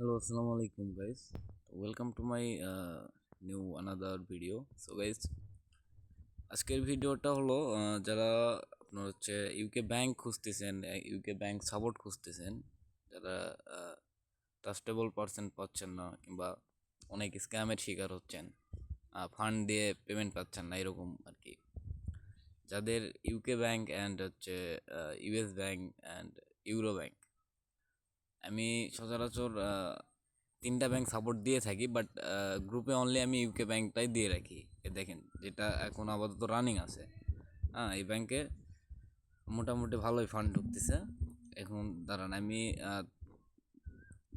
Hello, assalamu alaikum, guys. Welcome to my new another video. So, guys, আজকের ভিডিওটা হলো যারা আপনার হচ্ছে ইউকে ব্যাংক খুঁজতেছেন, ইউকে ব্যাংক সাপোর্ট খুঁজতেছেন, যারা ট্রাস্টেবল পারসন পাচ্ছেন না কিংবা অনেক স্ক্যামের শিকার হচ্ছেন, ফান্ড দিয়ে পেমেন্ট পাচ্ছেন না এরকম আর কি। যাদের ইউকে ব্যাংক অ্যান্ড হচ্ছে US bank and euro bank, আমি সচরাচর তিনটা ব্যাংক সাপোর্ট দিয়ে থাকি, বাট গ্রুপে অনলি আমি ইউকে ব্যাংকটাই দিয়ে রাখি। দেখেন, যেটা এখন আপাতত রানিং আছে। এই ব্যাংকে মোটামুটি ভালোই ফান্ড ঢুকতেছে এখন। দাঁড়ান, আমি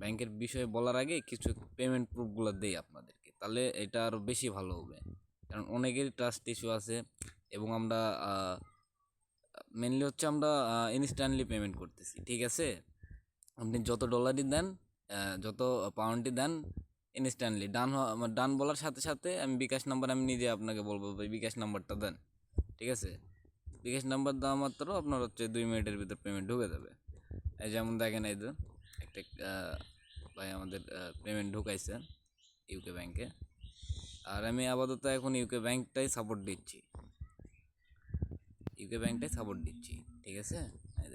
ব্যাংকের বিষয়ে বলার আগে কিছু পেমেন্ট প্রুফগুলো দেই আপনাদেরকে, তাহলে এটা আরও বেশি ভালো হবে। কারণ অনেকেরই ট্রাস্ট ইস্যু আছে এবং আমরা মেনলি হচ্ছে আমরা ইনস্ট্যান্টলি পেমেন্ট করতেছি, ঠিক আছে? আপনি যত ডলারই দেন, যত পাউন্ডই দেন, ইনস্ট্যান্টলি ডান বলার সাথে সাথে আমি বিকাশ নাম্বার আমি নিজে আপনাকে বলবো, ভাই বিকাশ নাম্বারটা দেন, ঠিক আছে? বিকাশ নাম্বার দেওয়া মাত্র আপনার হচ্ছে 2 মিনিটের ভিতর পেমেন্ট ঢুকে যাবে। এই যেমন দেখেন, এই তো একটা ভাই আমাদের পেমেন্ট ঢুকাইছে ইউকে ব্যাংকে, আর আমি আপাতত এখন ইউকে ব্যাংকটাই সাপোর্ট দিচ্ছি, ঠিক আছে? এই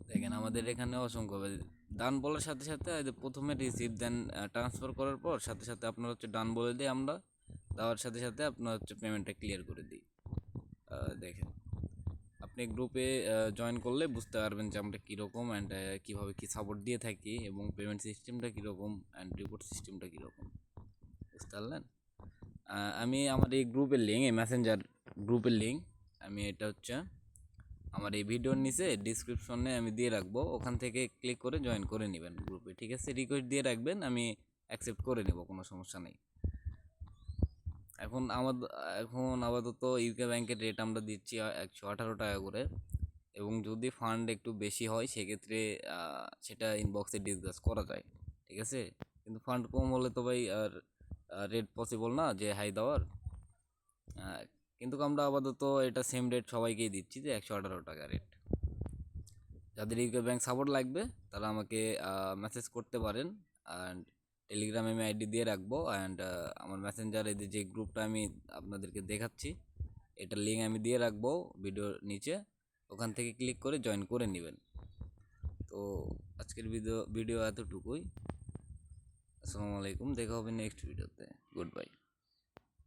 দেখেন, আমাদের এখানে অসংখ্য ডান বলার সাথে সাথে এই যে প্রথমে রিসিভ, দেন ট্রান্সফার করার পর সাথে সাথে আপনার হচ্ছে ডান বলে দিই আমরা, দেওয়ার সাথে সাথে আপনার হচ্ছে পেমেন্টটা ক্লিয়ার করে দিই। দেখেন, আপনি গ্রুপে জয়েন করলে বুঝতে পারবেন যে আমরা কীরকম অ্যান্ড কীভাবে কী সাপোর্ট দিয়ে থাকি এবং পেমেন্ট সিস্টেমটা কীরকম অ্যান্ড রিপোর্ট সিস্টেমটা কীরকম, বুঝতে পারলেন? আমি আমার এই গ্রুপের লিঙ্ক, এই মেসেঞ্জার গ্রুপের লিঙ্ক, আমি এটা হচ্ছে আমার এই ভিডিওর নিচে ডিসক্রিপশনে আমি দিয়ে রাখবো, ওখান থেকে ক্লিক করে জয়েন করে নেবেন গ্রুপে, ঠিক আছে? রিকোয়েস্ট দিয়ে রাখবেন, আমি অ্যাকসেপ্ট করে নেব, কোনো সমস্যা নেই। এখন আপাতত ইউকে ব্যাংকের রেট আমরা দিচ্ছি 118 টাকা করে, এবং যদি ফান্ড একটু বেশি হয় সেক্ষেত্রে সেটা ইনবক্সে ডিসকাস করা যায়, ঠিক আছে? কিন্তু ফান্ড কম হলে তো ভাই আর রেট পসিবল না যে হাই দেওয়ার। কিন্তু আমরা আপাতত এটা সেম রেট সবাইকেই দিচ্ছি, যে 118 টাকা রেট। যাদের ইউকে ব্যাংক সাপোর্ট লাগবে তারা আমাকে মেসেজ করতে পারেন, অ্যান্ড টেলিগ্রামে আমি আইডি দিয়ে রাখবো, অ্যান্ড আমার মেসেঞ্জারে যে গ্রুপটা আমি আপনাদেরকে দেখাচ্ছি এটার লিঙ্ক আমি দিয়ে রাখবো ভিডিওর নিচে, ওখান থেকে ক্লিক করে জয়েন করে নেবেন। তো আজকের ভিডিও এতটুকুই। আসসালামু আলাইকুম, দেখা হবে নেক্সট ভিডিওতে। Good bye.